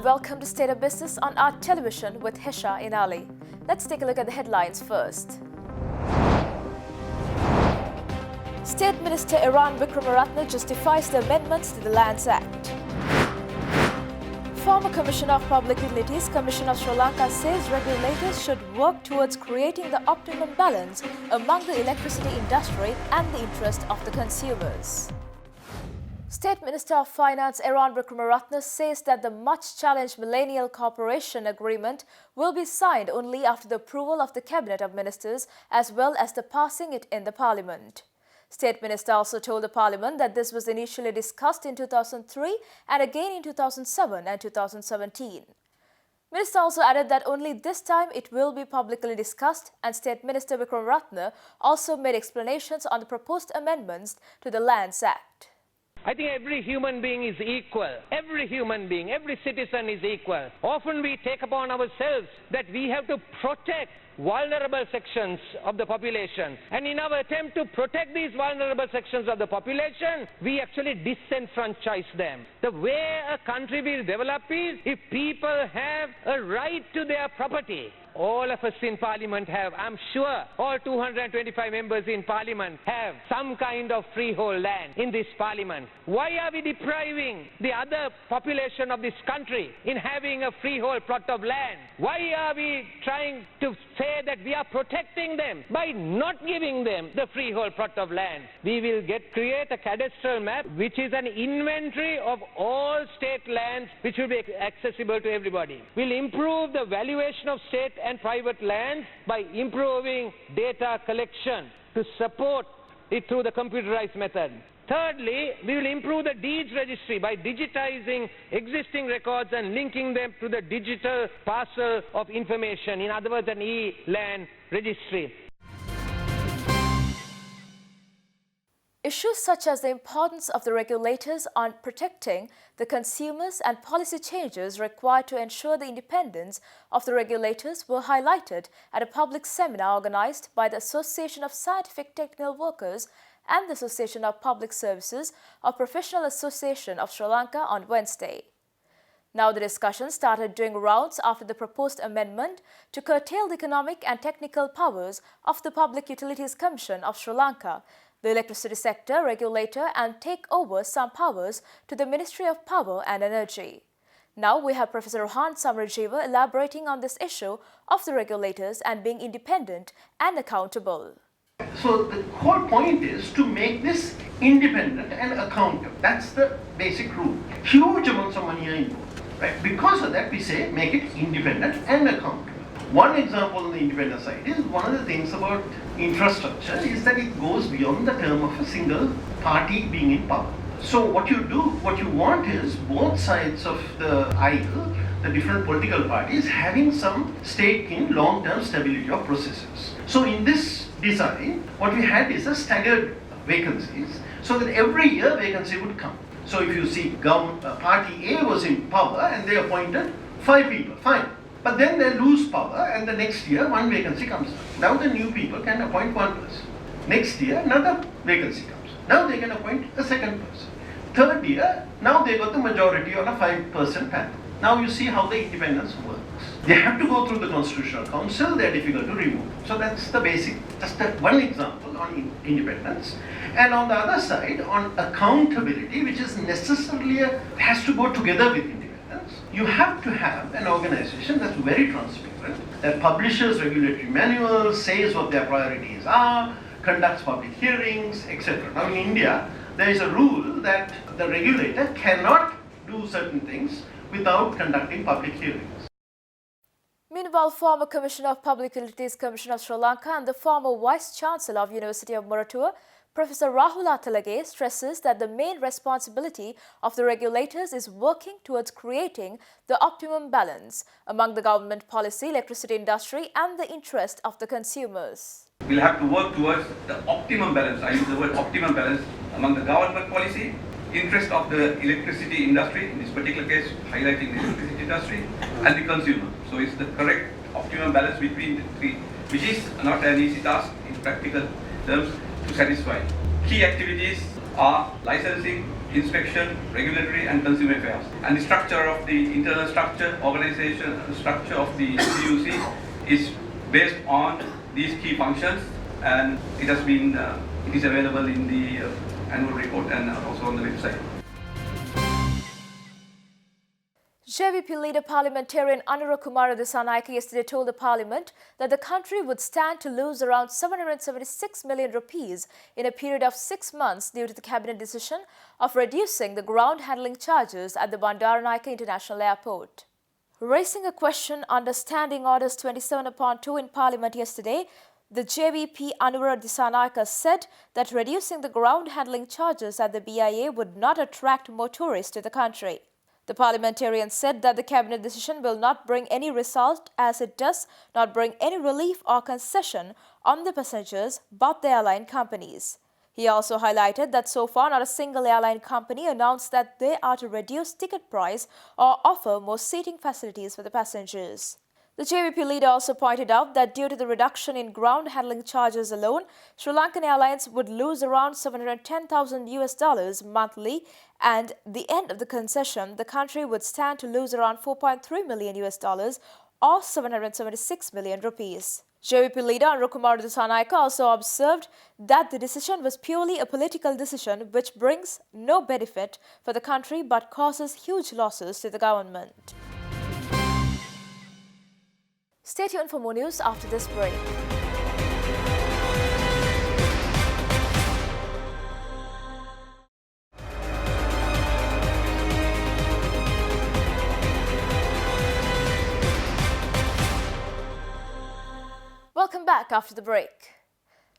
welcome to State of Business on our television with Hesha Inali. Let's take a look at the headlines first. State Minister Iran Wickramaratne justifies the amendments to the Lands Act. Former Commissioner of Public Utilities, Commission of Sri Lanka, says regulators should work towards creating the optimum balance among the electricity industry and the interest of the consumers. State Minister of Finance Iran Wickramaratne says that the much-challenged Millennial Cooperation Agreement will be signed only after the approval of the Cabinet of Ministers as well as the passing it in the Parliament. State Minister also told the Parliament that this was initially discussed in 2003 and again in 2007 and 2017. Minister also added that only this time it will be publicly discussed, and State Minister Wickramaratne also made explanations on the proposed amendments to the Lands Act. I think every human being is equal. Every human being, every citizen is equal. Often we take upon ourselves that we have to protect vulnerable sections of the population. And in our attempt to protect these vulnerable sections of the population, we actually disenfranchise them. The way a country will develop is if people have a right to their property. All of us in Parliament have, I'm sure, all 225 members in Parliament have some kind of freehold land in this Parliament. Why are we depriving the other population of this country in having a freehold plot of land? Why are we trying to say that we are protecting them by not giving them the freehold plot of land? We will create a cadastral map which is an inventory of all state lands which will be accessible to everybody. We'll improve the valuation of state and private lands by improving data collection to support it through the computerized method. Thirdly, we will improve the deeds registry by digitizing existing records and linking them to the digital parcel of information, in other words, an e-land registry. Issues such as the importance of the regulators on protecting the consumers and policy changes required to ensure the independence of the regulators were highlighted at a public seminar organized by the Association of Scientific Technical Workers and the Association of Public Services of Professional Association of Sri Lanka on Wednesday. Now the discussion started doing rounds after the proposed amendment to curtail the economic and technical powers of the Public Utilities Commission of Sri Lanka, the electricity sector regulator, and take over some powers to the Ministry of Power and Energy. Now we have Professor Rohan Samarajiva elaborating on this issue of the regulators and being independent and accountable. So the whole point is to make this independent and accountable. That's the basic rule. Huge amounts of money are involved, right? Because of that, we say make it independent and accountable. One example on the independent side is one of the things about infrastructure is that it goes beyond the term of a single party being in power. So what you want is both sides of the aisle, the different political parties, having some stake in long-term stability of processes. So in this design, what we had is a staggered vacancies, so that every year vacancy would come. So if you see party A was in power and they appointed 5 people, fine. But then they lose power and the next year one vacancy comes up. Now the new people can appoint one person. Next year another vacancy comes. Now they can appoint a second person. Third year, now they got the majority on a 5% panel. Now you see how the independence works. They have to go through the Constitutional Council, they're difficult to remove. So that's the basic, just that one example on independence. And on the other side, on accountability, which is necessarily has to go together with independence. You have to have an organization that's very transparent, that publishes regulatory manuals, says what their priorities are, conducts public hearings, etc. Now in India, there is a rule that the regulator cannot do certain things without conducting public hearings. Meanwhile, former Commissioner of Public Utilities Commission of Sri Lanka and the former Vice-Chancellor of University of Moratuwa, Professor Rahul Atalage, stresses that the main responsibility of the regulators is working towards creating the optimum balance among the government policy, electricity industry and the interest of the consumers. We'll have to work towards the optimum balance. I use the word optimum balance among the government policy, interest of the electricity industry, in this particular case highlighting the electricity industry, and the consumer. So it's the correct optimum balance between the three, which is not an easy task in practical terms to satisfy. Key activities are licensing, inspection, regulatory and consumer affairs. And the structure of the internal structure, organization structure of the CUC is based on these key functions, and it is available in the annual report and also on the website. JVP leader parliamentarian Anura Kumara Dissanayake yesterday told the parliament that the country would stand to lose around 776 million rupees in a period of 6 months due to the cabinet decision of reducing the ground handling charges at the Bandaranaike International Airport. Raising a question under Standing Orders 27/2 in Parliament yesterday, the JVP Anura Dissanayake said that reducing the ground handling charges at the BIA would not attract more tourists to the country. The parliamentarian said that the cabinet decision will not bring any result as it does not bring any relief or concession on the passengers but the airline companies. He also highlighted that so far not a single airline company announced that they are to reduce ticket price or offer more seating facilities for the passengers. The JVP leader also pointed out that due to the reduction in ground handling charges alone, Sri Lankan Airlines would lose around $710,000 monthly, and the end of the concession, the country would stand to lose around $4.3 million or 776 million rupees. JVP leader Anura Kumara Dissanayake also observed that the decision was purely a political decision which brings no benefit for the country but causes huge losses to the government. Stay tuned for more news after this break. Welcome back after the break.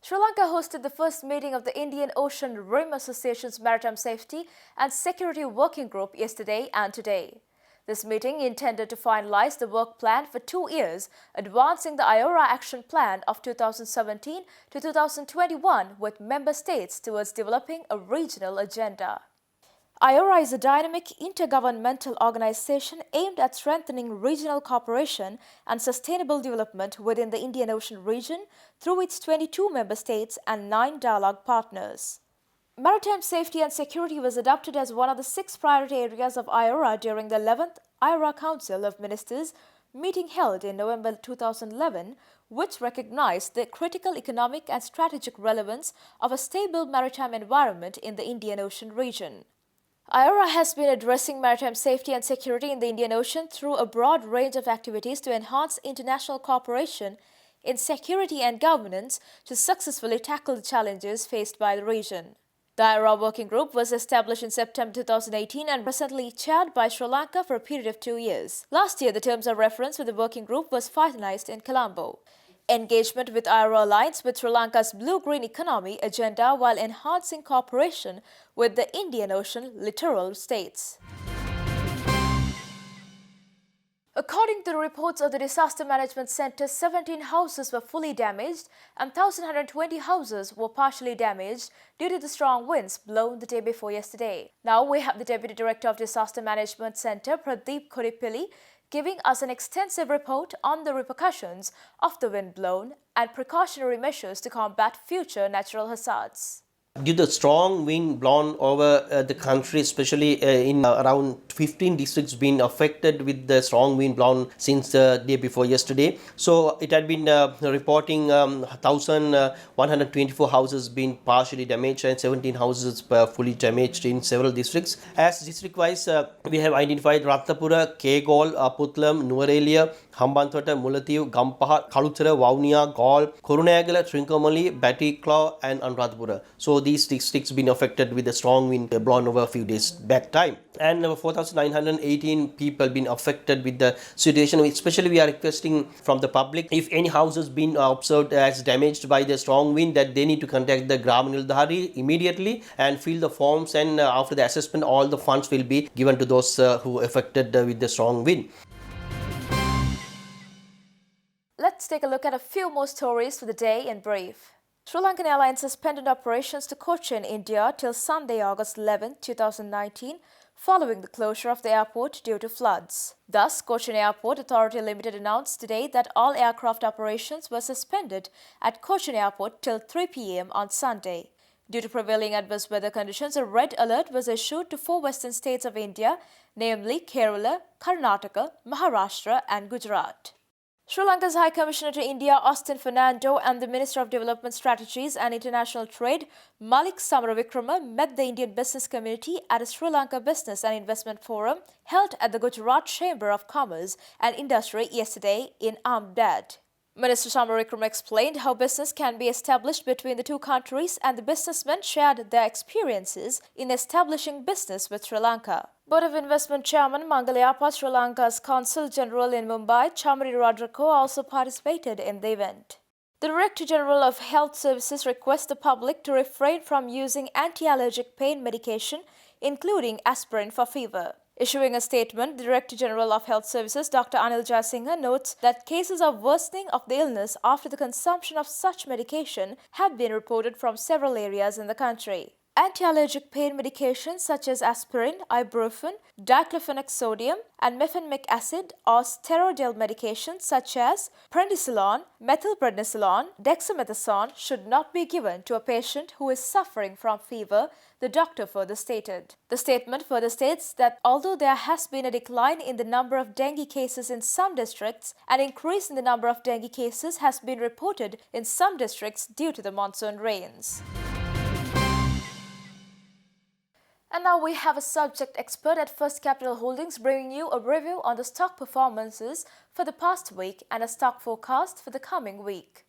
Sri Lanka hosted the first meeting of the Indian Ocean Rim Association's Maritime Safety and Security Working Group yesterday and today. This meeting intended to finalize the work plan for 2 years, advancing the IORA Action Plan of 2017 to 2021 with member states towards developing a regional agenda. IORA is a dynamic intergovernmental organization aimed at strengthening regional cooperation and sustainable development within the Indian Ocean region through its 22 member states and 9 dialogue partners. Maritime safety and security was adopted as one of the 6 priority areas of IORA during the 11th IORA Council of Ministers meeting held in November 2011, which recognized the critical economic and strategic relevance of a stable maritime environment in the Indian Ocean region. IORA has been addressing maritime safety and security in the Indian Ocean through a broad range of activities to enhance international cooperation in security and governance to successfully tackle the challenges faced by the region. The IORA Working Group was established in September 2018 and presently chaired by Sri Lanka for a period of 2 years. Last year, the terms of reference for the working group was finalized in Colombo. Engagement with IORA aligns with Sri Lanka's blue-green economy agenda while enhancing cooperation with the Indian Ocean littoral states. According to the reports of the Disaster Management Centre, 17 houses were fully damaged and 1,120 houses were partially damaged due to the strong winds blown the day before yesterday. Now we have the Deputy Director of Disaster Management Centre, Pradeep Kodipilli, giving us an extensive report on the repercussions of the wind blown and precautionary measures to combat future natural hazards. Due to the strong wind blown over the country, especially in around 15 districts been affected with the strong wind blown since the day before yesterday. So it had been reporting 1,124 houses been partially damaged and 17 houses fully damaged in several districts. As district-wise, we have identified Ratnapura, Kegol, Putlam, Nuwara, Hambantota, Mullativu, Gampaha, Kalutara, Vavuniya, Galle, Kurunegala, Trincomalee, Batticlaw and Anuradhapura. So these districts been affected with the strong wind blown over a few days back time. And 4,918 people been affected with the situation. Especially we are requesting from the public, if any house has been observed as damaged by the strong wind, that they need to contact the Gram Nildhari immediately and fill the forms, and after the assessment all the funds will be given to those who affected with the strong wind. Let's take a look at a few more stories for the day in brief. Sri Lankan Airlines suspended operations to Cochin, India till Sunday, August 11, 2019, following the closure of the airport due to floods. Thus, Cochin Airport Authority Limited announced today that all aircraft operations were suspended at Cochin Airport till 3 p.m. on Sunday. Due to prevailing adverse weather conditions, a red alert was issued to 4 western states of India, namely Kerala, Karnataka, Maharashtra and Gujarat. Sri Lanka's High Commissioner to India, Austin Fernando, and the Minister of Development Strategies and International Trade, Malik Samaravikrama, met the Indian business community at a Sri Lanka Business and Investment Forum held at the Gujarat Chamber of Commerce and Industry yesterday in Ahmedabad. Minister Samaravikrama explained how business can be established between the two countries, and the businessmen shared their experiences in establishing business with Sri Lanka. Board of Investment Chairman Mangalayapa, Sri Lanka's Consul General in Mumbai, Chamari Radrako, also participated in the event. The Director General of Health Services requests the public to refrain from using anti-allergic pain medication, including aspirin for fever. Issuing a statement, the Director General of Health Services, Dr. Anil Jayasinghe, notes that cases of worsening of the illness after the consumption of such medication have been reported from several areas in the country. Anti-allergic pain medications such as aspirin, ibuprofen, diclofenac sodium, and mefenmic acid, or steroidal medications such as prednisolone, methylprednisolone, dexamethasone should not be given to a patient who is suffering from fever, the doctor further stated. The statement further states that although there has been a decline in the number of dengue cases in some districts, an increase in the number of dengue cases has been reported in some districts due to the monsoon rains. And now we have a subject expert at First Capital Holdings bringing you a review on the stock performances for the past week and a stock forecast for the coming week.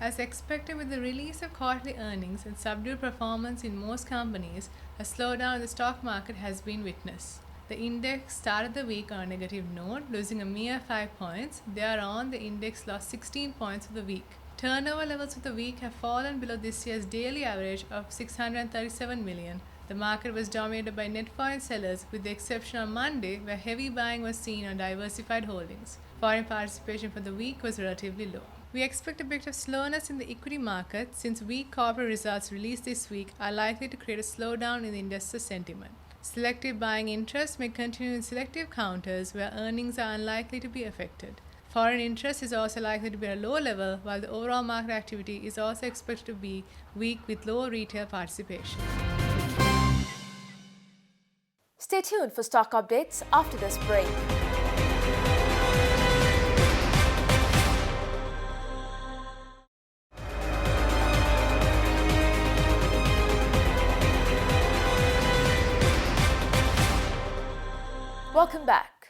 As expected, with the release of quarterly earnings and subdued performance in most companies, a slowdown in the stock market has been witnessed. The index started the week on a negative note, losing a mere 5 points. Thereon, the index lost 16 points for the week. Turnover levels of the week have fallen below this year's daily average of 637 million. The market was dominated by net foreign sellers, with the exception of Monday, where heavy buying was seen on diversified holdings. Foreign participation for the week was relatively low. We expect a bit of slowness in the equity market, since weak corporate results released this week are likely to create a slowdown in the investor sentiment. Selective buying interest may continue in selective counters where earnings are unlikely to be affected. Foreign interest is also likely to be at a low level, while the overall market activity is also expected to be weak with low retail participation. Stay tuned for stock updates after this break. Welcome back.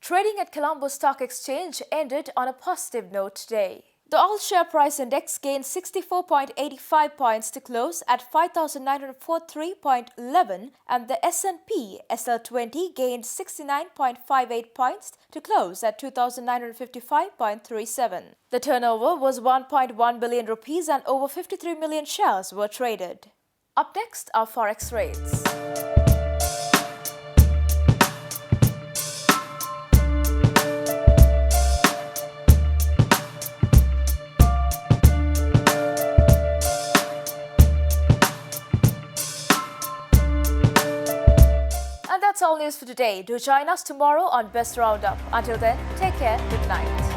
Trading at Colombo Stock Exchange ended on a positive note today. The All Share Price Index gained 64.85 points to close at 5,943.11, and the S&P SL20 gained 69.58 points to close at 2,955.37. The turnover was 1.1 billion rupees and over 53 million shares were traded. Up next are Forex rates. That's all news for today. Do join us tomorrow on Best Roundup. Until then, take care. Good night.